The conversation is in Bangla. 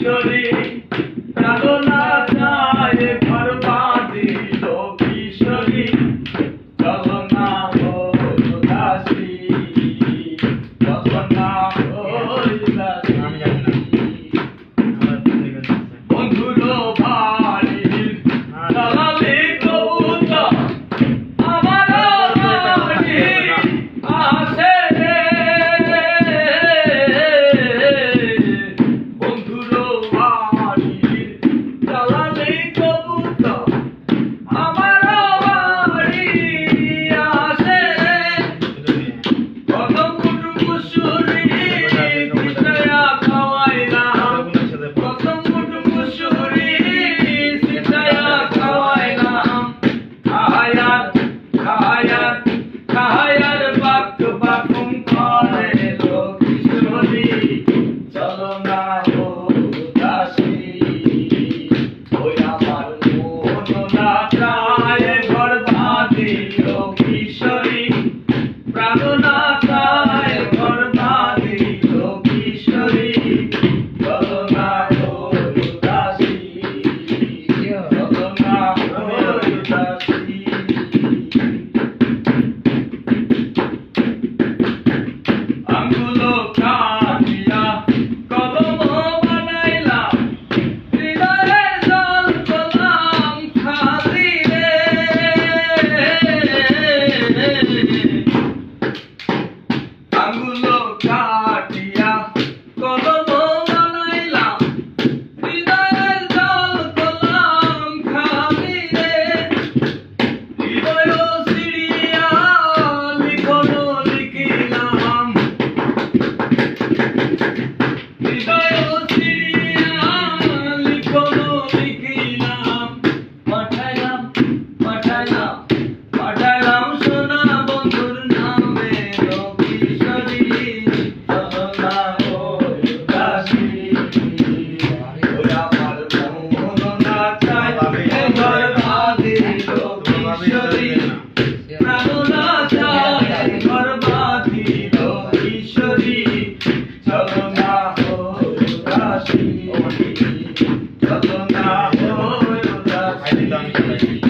কিশোরী প্রাণনা যায় ঘর বাঁধিল কিশোরী চলো না হই উদাসী চলো না হই উদাসী বন্ধুর বাড়ির দালালি কবুতর আমার বাড়ি আসে বন্ধুর বাড়ির দালালি কবুতর আমার বাড়ি আসে কত কুটুকুসুরি সিটায়া খাওয়াইলাম কত কুটুকুসুরি সিটায়া খাওয়াইলাম খায়ার খায়ার খায়ার বাক বাকুম করে লো কিশোরী চলো না হো উদাসী ওই আমার মন না চায় ঘর বাঁধিল কিশোরী প্রাণ না চায় ঘর বাঁধিল কিশোরী চলো না হো উদাসী চলো না হো উদাসী আঙ্গুলো কাটিয়া কলম বানাইলাম হৃদয়ে জল করলাম খালি রে আঙ্গুলো কাটিয়া কলম বানাইলাম হৃদয়ে জল করলাম খালি রে হৃদয় সিরিয়া লিখনো লিখিলাম হৃদয় সিরিয়া লিখনো লিখিলাম পাঠাইলাম পাঠাইলাম পাঠাইলাম সোনা বন্ধুর নামে লো কিশোরী চলো না হই উদাসী ওই আমার মন না চায় ঘর বাঁধিল কিশোরী প্রাণ না চায় ঘর বাঁধিল কিশোরী চলো না হই উদাসী চলো না হই উদাসী